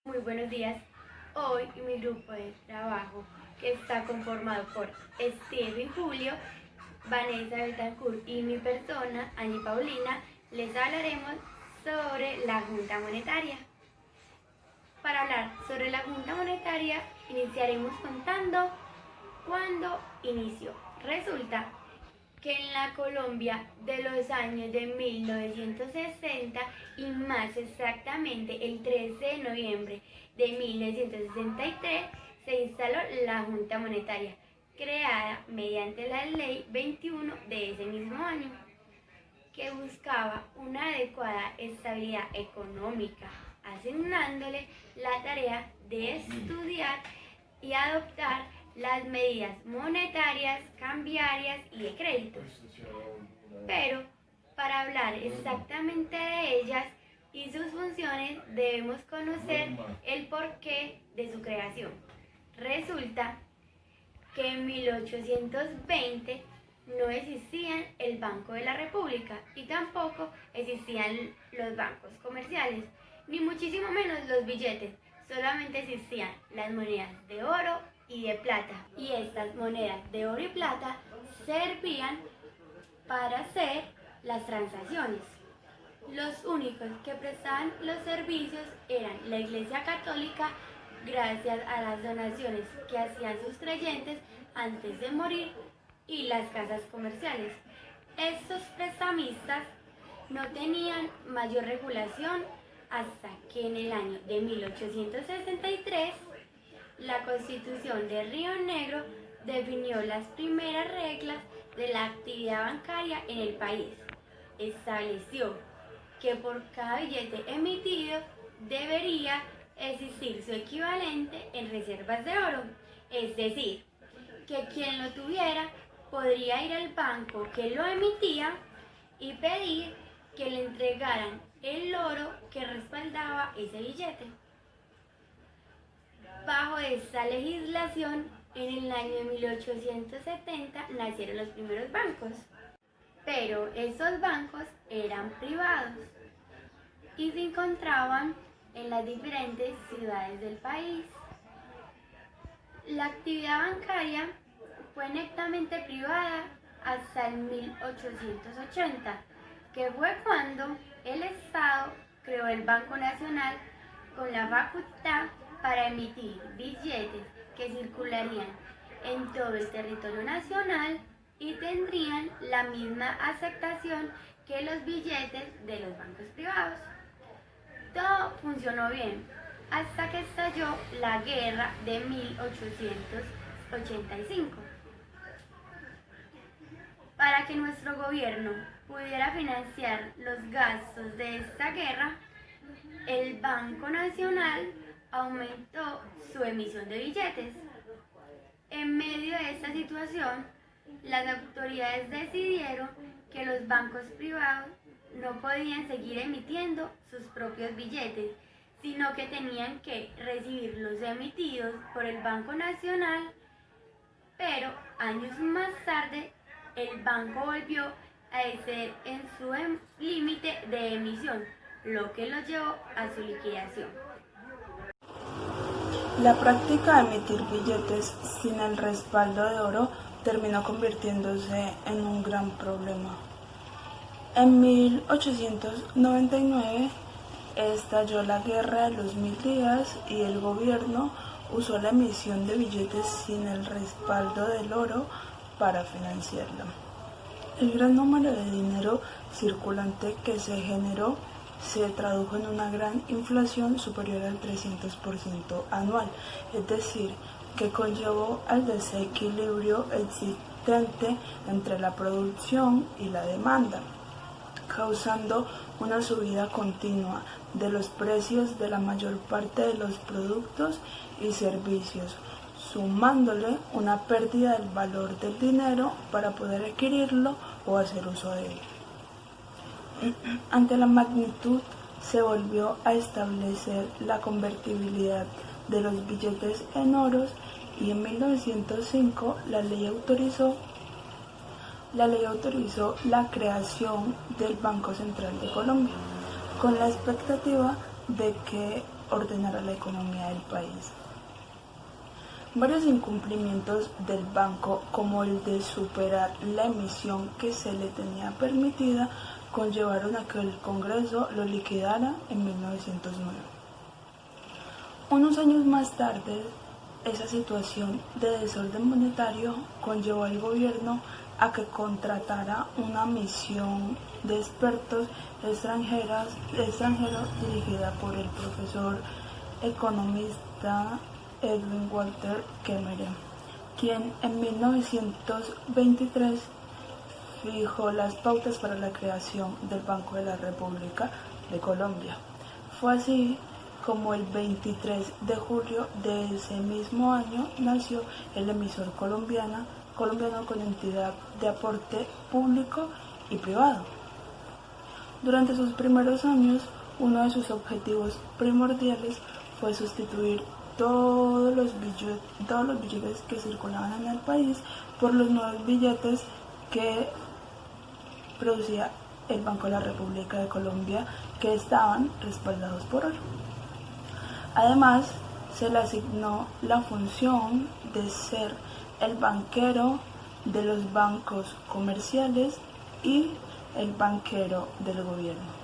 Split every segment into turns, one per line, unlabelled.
Muy buenos días. Hoy mi grupo de trabajo, que está conformado por Steven Julio, Vanessa Betancourt y mi persona, Angie Paulina, les hablaremos sobre la Junta Monetaria. Para hablar sobre la Junta Monetaria, iniciaremos contando cuándo inició. Resulta que en la Colombia de los años de 1960 y más exactamente el 13 de noviembre de 1963 se instaló la Junta Monetaria, creada mediante la Ley 21 de ese mismo año, que buscaba una adecuada estabilidad económica, asignándole la tarea de estudiar y adoptar las medidas monetarias, cambiarias y de crédito. Pero para hablar exactamente de ellas y sus funciones debemos conocer el porqué de su creación. Resulta que en 1820 no existían el Banco de la República y tampoco existían los bancos comerciales, ni muchísimo menos los billetes. Solamente existían las monedas de oro y de plata, y estas monedas de oro y plata servían para hacer las transacciones. Los únicos que prestaban los servicios eran la Iglesia Católica, gracias a las donaciones que hacían sus creyentes antes de morir, y las casas comerciales. Estos prestamistas no tenían mayor regulación hasta que en el año de 1863 la Constitución de Río Negro definió las primeras reglas de la actividad bancaria en el país. Estableció que por cada billete emitido debería existir su equivalente en reservas de oro, es decir, que quien lo tuviera podría ir al banco que lo emitía y pedir que le entregaran el oro que respaldaba ese billete. Bajo esta legislación, en el año de 1870 nacieron los primeros bancos, pero estos bancos eran privados y se encontraban en las diferentes ciudades del país. La actividad bancaria fue netamente privada hasta el 1880, que fue cuando el Estado creó el Banco Nacional con la facultad para emitir billetes que circularían en todo el territorio nacional y tendrían la misma aceptación que los billetes de los bancos privados. Todo funcionó bien hasta que estalló la guerra de 1885. Para que nuestro gobierno pudiera financiar los gastos de esta guerra, el Banco Nacional aumentó su emisión de billetes. En medio de esta situación, las autoridades decidieron que los bancos privados no podían seguir emitiendo sus propios billetes, sino que tenían que recibir los emitidos por el Banco Nacional, pero años más tarde el banco volvió a exceder en su límite de emisión, lo que lo llevó a su liquidación.
La práctica de emitir billetes sin el respaldo de oro terminó convirtiéndose en un gran problema. En 1899 estalló la Guerra de los 1000 días y el gobierno usó la emisión de billetes sin el respaldo del oro para financiarla. El gran número de dinero circulante que se generó se tradujo en una gran inflación superior al 300% anual, es decir, que conllevó al desequilibrio existente entre la producción y la demanda, causando una subida continua de los precios de la mayor parte de los productos y servicios, sumándole una pérdida del valor del dinero para poder adquirirlo o hacer uso de él. Ante la magnitud, se volvió a establecer la convertibilidad de los billetes en oros y en 1905 la ley autorizó la creación del Banco Central de Colombia, con la expectativa de que ordenara la economía del país. Varios incumplimientos del banco, como el de superar la emisión que se le tenía permitida, conllevaron a que el Congreso lo liquidara en 1909. Unos años más tarde, esa situación de desorden monetario conllevó al gobierno a que contratara una misión de expertos extranjeros dirigida por el profesor economista Edwin Walter Kemmeret, quien en 1923 fijó las pautas para la creación del Banco de la República de Colombia. Fue así como el 23 de julio de ese mismo año nació el emisor colombiano con entidad de aporte público y privado. Durante sus primeros años, uno de sus objetivos primordiales fue sustituir todos los billetes que circulaban en el país por los nuevos billetes que producía el Banco de la República de Colombia, que estaban respaldados por oro. Además, se le asignó la función de ser el banquero de los bancos comerciales y el banquero del gobierno.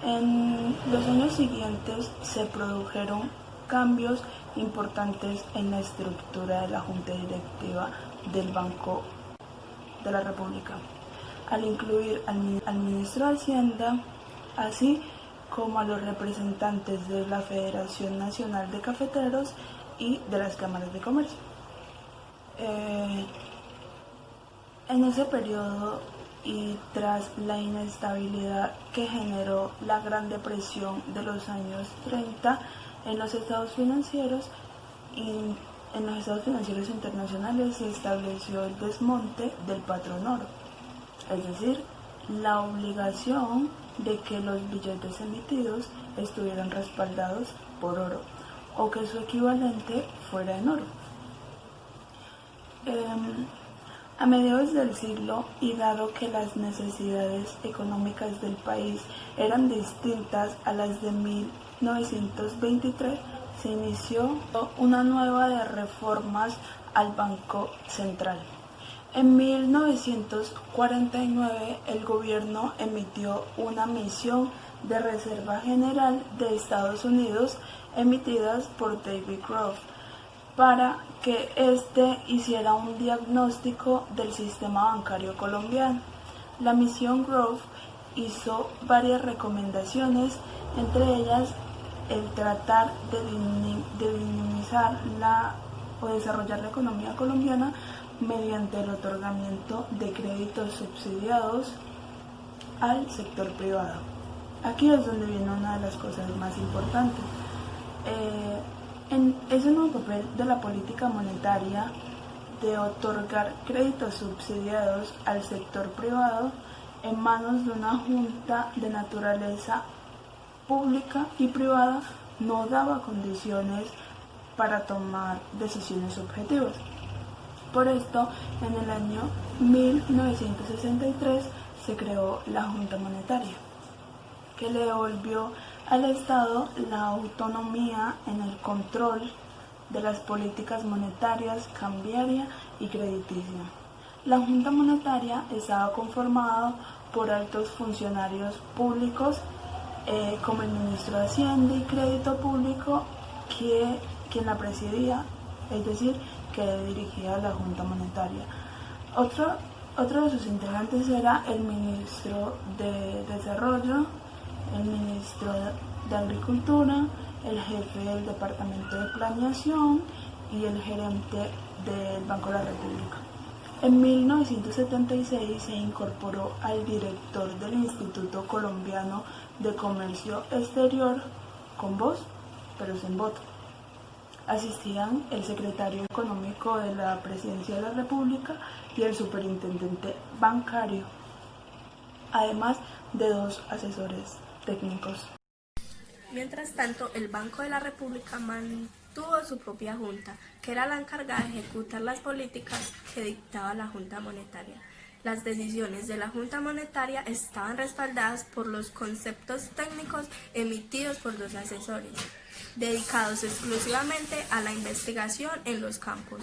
En los años siguientes se produjeron cambios importantes en la estructura de la Junta Directiva del Banco de la República, al incluir al ministro de Hacienda, así como a los representantes de la Federación Nacional de Cafeteros y de las cámaras de comercio. En ese periodo y tras la inestabilidad que generó la Gran Depresión de los años 30 en los estados financieros internacionales, se estableció el desmonte del patrón oro, es decir, la obligación de que los billetes emitidos estuvieran respaldados por oro o que su equivalente fuera en oro. A mediados del siglo, y dado que las necesidades económicas del país eran distintas a las de 1923, se inició una nueva de reformas al Banco Central. En 1949, el gobierno emitió una misión de Reserva General de Estados Unidos emitidas por David Groff para que éste hiciera un diagnóstico del sistema bancario colombiano. La misión Groff hizo varias recomendaciones, entre ellas el tratar de dinamizar o desarrollar la economía colombiana mediante el otorgamiento de créditos subsidiados al sector privado. Aquí es donde viene una de las cosas más importantes. En ese nuevo papel de la política monetaria de otorgar créditos subsidiados al sector privado en manos de una junta de naturaleza pública y privada no daba condiciones para tomar decisiones objetivas. Por esto, en el año 1963 se creó la Junta Monetaria, que le devolvió al Estado la autonomía en el control de las políticas monetarias, cambiaria y crediticia. La Junta Monetaria estaba conformada por altos funcionarios públicos, como el ministro de Hacienda y Crédito Público, quien la presidía, es decir, que dirigía la Junta Monetaria. Otro de sus integrantes era el ministro de Desarrollo, el ministro de Agricultura, el jefe del Departamento de Planeación y el gerente del Banco de la República. En 1976 se incorporó al director del Instituto Colombiano de Comercio Exterior con voz, pero sin voto. Asistían el secretario económico de la Presidencia de la República y el superintendente bancario, además de 2 asesores técnicos.
Mientras tanto, el Banco de la República mantuvo su propia junta, que era la encargada de ejecutar las políticas que dictaba la Junta Monetaria. las decisiones de la Junta Monetaria estaban respaldadas por los conceptos técnicos emitidos por 2 asesores, dedicados exclusivamente a la investigación en los campos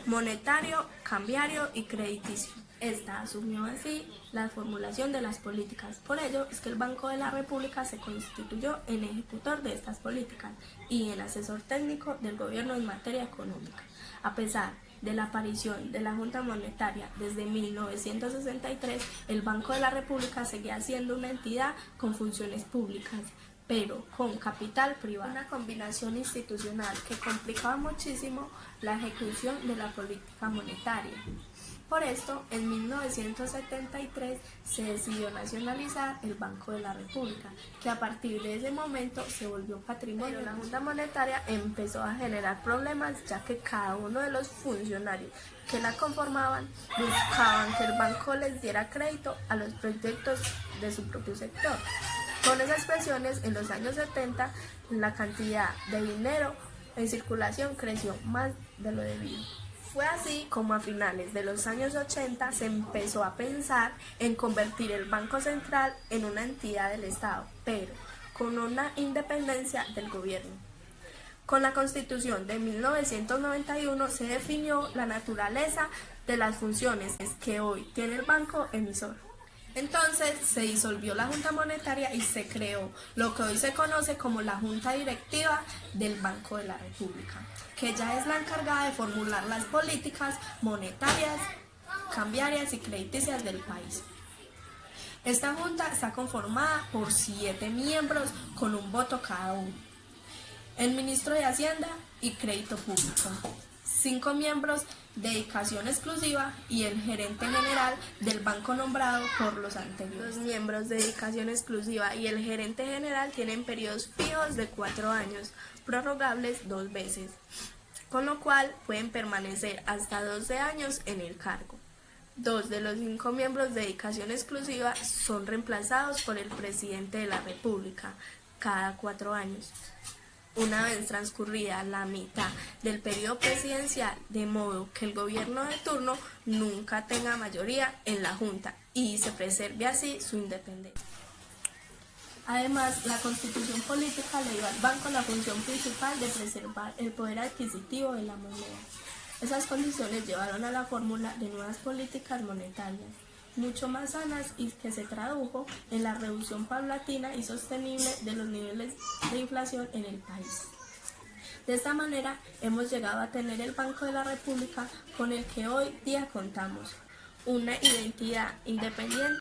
monetario, cambiario y crediticio. Esta asumió así la formulación de las políticas. Por ello es que el Banco de la República se constituyó en ejecutor de estas políticas y en asesor técnico del gobierno en materia económica. A pesar de la aparición de la Junta Monetaria desde 1963, el Banco de la República seguía siendo una entidad con funciones públicas, pero con capital privado, una combinación institucional que complicaba muchísimo la ejecución de la política monetaria. Por esto, en 1973 se decidió nacionalizar el Banco de la República, que a partir de ese momento se volvió patrimonio. Pero la Junta Monetaria empezó a generar problemas, ya que cada uno de los funcionarios que la conformaban buscaban que el banco les diera crédito a los proyectos de su propio sector. Con esas presiones, en los años 70, la cantidad de dinero en circulación creció más de lo debido. Fue así como a finales de los años 80 se empezó a pensar en convertir el Banco Central en una entidad del Estado, pero con una independencia del gobierno. Con la Constitución de 1991 se definió la naturaleza de las funciones que hoy tiene el banco emisor. Entonces se disolvió la Junta Monetaria y se creó lo que hoy se conoce como la Junta Directiva del Banco de la República, que ya es la encargada de formular las políticas monetarias, cambiarias y crediticias del país. Esta junta está conformada por 7 miembros con un voto cada uno: el ministro de Hacienda y Crédito Público, 5 miembros de dedicación exclusiva y el gerente general del banco nombrado por los anteriores. Los miembros de dedicación exclusiva y el gerente general tienen periodos fijos de 4 años, prorrogables 2 veces, con lo cual pueden permanecer hasta 12 años en el cargo. 2 de los 5 miembros de dedicación exclusiva son reemplazados por el presidente de la República cada 4 años. Una vez transcurrida la mitad del periodo presidencial, de modo que el gobierno de turno nunca tenga mayoría en la Junta y se preserve así su independencia. Además, la Constitución política le dio al banco la función principal de preservar el poder adquisitivo de la moneda. Esas condiciones llevaron a la fórmula de nuevas políticas monetarias, mucho más sanas, y que se tradujo en la reducción paulatina y sostenible de los niveles de inflación en el país. De esta manera hemos llegado a tener el Banco de la República, con el que hoy día contamos, una identidad independiente